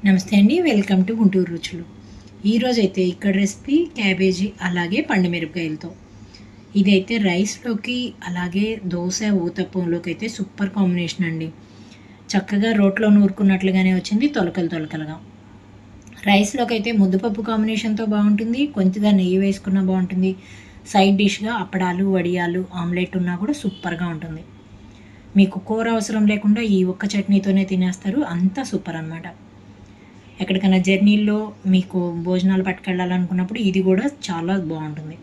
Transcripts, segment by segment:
నమస్తే అండి, welcome to Guntur రుచులు. ఈరోజు అయితే ఇక్కడ రెసిపీ క్యాబేజీ అలాగే పండు మిరపకాయలతో. ఇదైతే రైస్లోకి అలాగే దోశ ఊతప్పంలోకి అయితే సూపర్ కాంబినేషన్ అండి. చక్కగా రోట్లో నూరుకున్నట్లుగానే వచ్చింది, తొలకలుగా. రైస్లోకి అయితే ముద్దపప్పు కాంబినేషన్తో బాగుంటుంది, కొంచెంగా నెయ్యి వేసుకున్నా బాగుంటుంది. సైడ్ డిష్గా అప్పడాలు, వడియాలు, ఆమ్లెట్ ఉన్నా కూడా సూపర్గా ఉంటుంది. మీకు కూర అవసరం లేకుండా ఈ ఒక్క చట్నీతోనే తినేస్తారు, అంతా సూపర్ అన్నమాట. ఎక్కడికైనా జర్నీల్లో మీకు భోజనాలు పట్టుకెళ్ళాలనుకున్నప్పుడు ఇది కూడా చాలా బాగుంటుంది.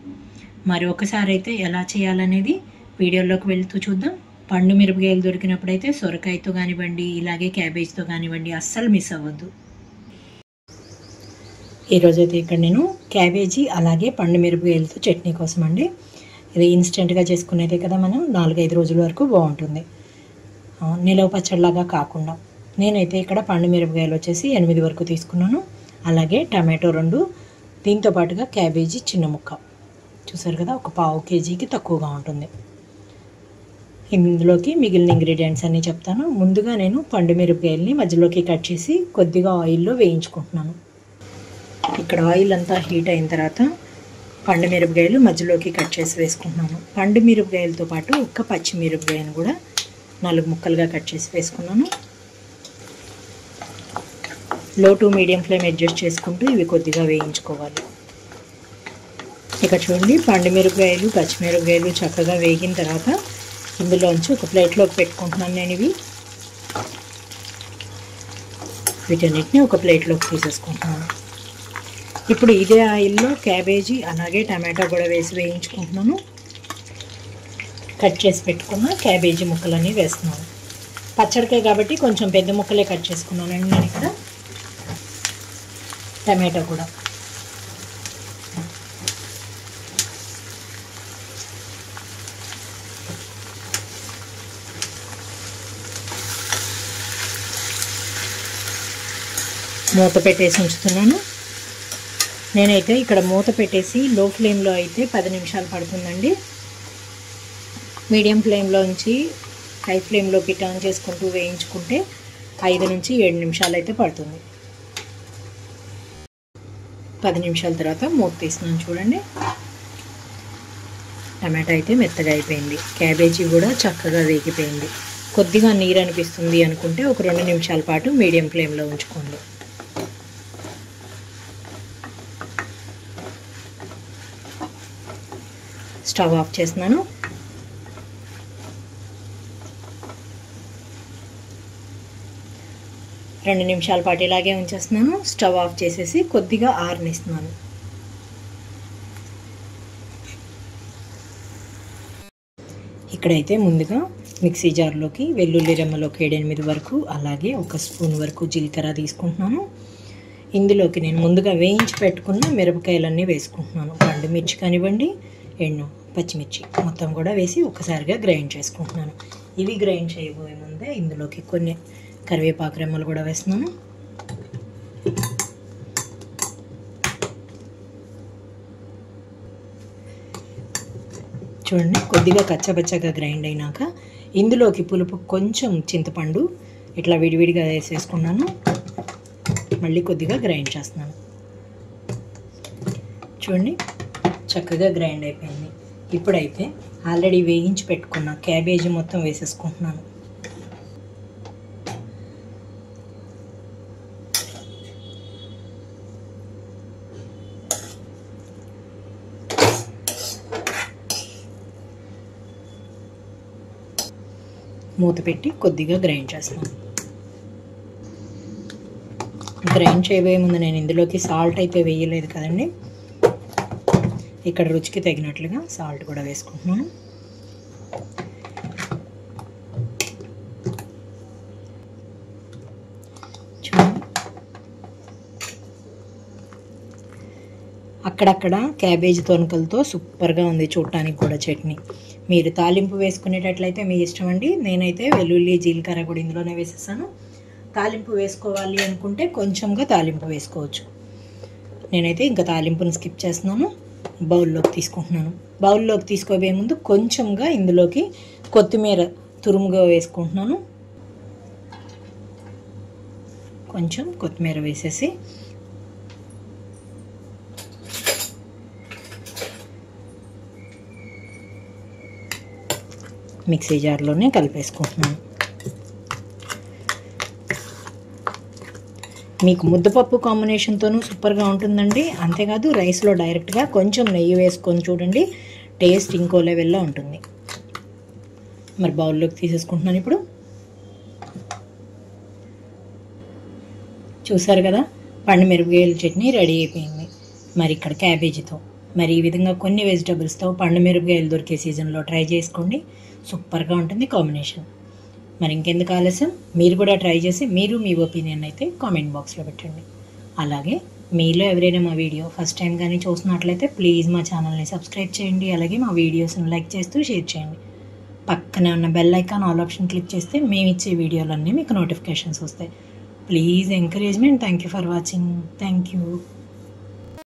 మరి ఒకసారి అయితే ఎలా చేయాలనేది వీడియోలోకి వెళ్తూ చూద్దాం. పండు మిరపకాయలు దొరికినప్పుడు అయితే సొరకాయతో కానివ్వండి, ఇలాగే క్యాబేజ్తో కానివ్వండి, అస్సలు మిస్ అవ్వద్దు. ఈరోజైతే ఇక్కడ నేను క్యాబేజీ అలాగే పండు మిరపకాయలతో చట్నీ కోసం అండి. ఇది ఇన్స్టెంట్గా చేసుకునేదే కదా, మనం 4-5 రోజుల వరకు బాగుంటుంది, నిలవ పచ్చడిలాగా కాకుండా. నేనైతే ఇక్కడ పండు మిరపకాయలు వచ్చేసి 8 వరకు తీసుకున్నాను. అలాగే టమాటో 2, దీంతో పాటుగా క్యాబేజీ చిన్న ముక్క. చూసారు కదా, ఒక పావు కేజీకి తక్కువగా ఉంటుంది. ఇందులోకి మిగిలిన ఇంగ్రీడియంట్స్ అన్నీ చెప్తాను. ముందుగా నేను పండు మిరపకాయలని మధ్యలోకి కట్ చేసి కొద్దిగా ఆయిల్లో వేయించుకుంటున్నాను. ఇక్కడ ఆయిల్ అంతా హీట్ అయిన తర్వాత పండు మిరపకాయలు మధ్యలోకి కట్ చేసి వేసుకుంటున్నాను. పండు మిరపకాయలతో పాటు ఒక్క పచ్చిమిరపకాయను కూడా 4 ముక్కలుగా కట్ చేసి వేసుకున్నాను. లో టు మీడియం ఫ్లేమ్ అడ్జస్ట్ చేసుకుంటూ ఇవి కొద్దిగా వేయించుకోవాలి. ఇక్కడ చూడండి, పండు మిరపకాయలు, పచ్చిమిరపకాయలు చక్కగా వేగిన తర్వాత ఇందులోంచి ఒక ప్లేట్లోకి పెట్టుకుంటున్నాను నేను. వీటన్నిటిని ఒక ప్లేట్లోకి తీసేసుకుంటున్నాను. ఇప్పుడు ఇదే ఆయిల్లో క్యాబేజీ అలాగే టమాటో కూడా వేసి వేయించుకుంటున్నాను. కట్ చేసి పెట్టుకున్న క్యాబేజీ ముక్కలన్నీ వేస్తున్నాను. పచ్చడికాయ కాబట్టి కొంచెం పెద్ద ముక్కలే కట్ చేసుకున్నానండి నేను ఇక్కడ. టమాటో కూడా మూత పెట్టేసి ఉంచుతున్నాను. నేనైతే ఇక్కడ మూత పెట్టేసి లో ఫ్లేమ్లో అయితే 10 నిమిషాలు పడుతుందండి. మీడియం ఫ్లేమ్లో ఉంచి హై ఫ్లేమ్లోకి టర్న్ చేసుకుంటూ వేయించుకుంటే 5 నుంచి 7 నిమిషాలు అయితే పడుతుంది. 10 నిమిషాల తర్వాత మూత తీస్తున్నాను. చూడండి, టమాటా అయితే మెత్తగా అయిపోయింది, క్యాబేజీ కూడా చక్కగా వేగిపోయింది. కొద్దిగా నీరు అనిపిస్తుంది అనుకుంటే ఒక 2 నిమిషాల పాటు మీడియం ఫ్లేమ్లో ఉంచుకోండి. స్టవ్ ఆఫ్ చేస్తున్నాను. రెండు నిమిషాల పాటు ఇలాగే ఉంచేస్తున్నాను. స్టవ్ ఆఫ్ చేసేసి కొద్దిగా ఆరనిస్తున్నాను. ఇక్కడైతే ముందుగా మిక్సీ జార్లోకి వెల్లుల్లి రెమ్మలోకి 7-8 వరకు, అలాగే 1 స్పూన్ వరకు జీలకర్ర తీసుకుంటున్నాను. ఇందులోకి నేను ముందుగా వేయించి పెట్టుకున్న మిరపకాయలన్నీ వేసుకుంటున్నాను. పండు మిర్చి కానివ్వండి, పచ్చిమిర్చి మొత్తం కూడా వేసి ఒకసారిగా గ్రైండ్ చేసుకుంటున్నాను. ఇవి గ్రైండ్ చేయబోయే ముందే ఇందులోకి కొన్ని కరివేపాకు రెమ్మలు కూడా వేస్తున్నాను. చూడండి, కొద్దిగా కచ్చపచ్చగా గ్రైండ్ అయినాక ఇందులోకి పులుపు కొంచెం చింతపండు ఇట్లా విడివిడిగా వేసేసుకున్నాను. మళ్ళీ కొద్దిగా గ్రైండ్ చేస్తున్నాను. చూడండి, చక్కగా గ్రైండ్ అయిపోయింది. ఇప్పుడైతే ఆల్రెడీ వేయించి పెట్టుకున్న క్యాబేజీ మొత్తం వేసేసుకుంటున్నాను. మూత పెట్టి కొద్దిగా గ్రైండ్ చేస్తున్నాను. గ్రైండ్ చేయబోయే ముందు నేను ఇందులోకి సాల్ట్ అయితే వేయలేదు కదండి. ఇక్కడ రుచికి తగినట్లుగా సాల్ట్ కూడా వేసుకుంటున్నాను. చూడండి, అక్కడక్కడ క్యాబేజీ తొనకలతో సూపర్గా ఉంది చూడటానికి కూడా చట్నీ. మీరు తాలింపు వేసుకునేటట్లయితే మీ ఇష్టం అండి. నేనైతే వెల్లుల్లి జీలకర్ర కూడా ఇందులోనే వేసేసాను. తాలింపు వేసుకోవాలి అనుకుంటే కొంచెంగా తాలింపు వేసుకోవచ్చు. నేనైతే ఇంకా తాలింపుని స్కిప్ చేస్తున్నాను. బౌల్లోకి తీసుకుంటున్నాను. బౌల్లోకి తీసుకోబోయే ముందు కొంచెంగా ఇందులోకి కొత్తిమీర తురుముగా వేసుకుంటున్నాను. కొంచెం కొత్తిమీర వేసేసి మిక్సీ జార్లోనే కలిపేసుకుంటున్నాను. మీకు ముద్దపప్పు కాంబినేషన్తోనూ సూపర్గా ఉంటుందండి. అంతేకాదు రైస్లో డైరెక్ట్గా కొంచెం నెయ్యి వేసుకొని చూడండి, టేస్ట్ ఇంకో లెవెల్లో ఉంటుంది. మరి బౌల్లోకి తీసేసుకుంటున్నాను. ఇప్పుడు చూసారు కదా, పండుమిరపకాయల చట్నీ రెడీ అయిపోయింది. మరి ఇక్కడ క్యాబేజీతో, మరి ఈ విధంగా కొన్ని వెజిటబుల్స్తో పండుమిరపకాయలు దొరికే సీజన్లో ట్రై చేసుకోండి, సూపర్గా ఉంటుంది కాంబినేషన్. మరి ఇంకెందుకు ఆలస్యం, మీరు కూడా ట్రై చేసి మీరు మీ ఒపీనియన్ అయితే కామెంట్ బాక్స్లో పెట్టండి. అలాగే మీలో ఎవరైనా మా వీడియో ఫస్ట్ టైం కానీ చూసినట్లయితే ప్లీజ్ మా ఛానల్ని సబ్స్క్రైబ్ చేయండి. అలాగే మా వీడియోస్ని లైక్ చేస్తూ షేర్ చేయండి. పక్కనే ఉన్న bell icon all option click చేస్తే మేము ఇచ్చే వీడియోలన్నీ మీకు నోటిఫికేషన్స్ వస్తాయి. Please encouragement. Thank you for watching. Thank you.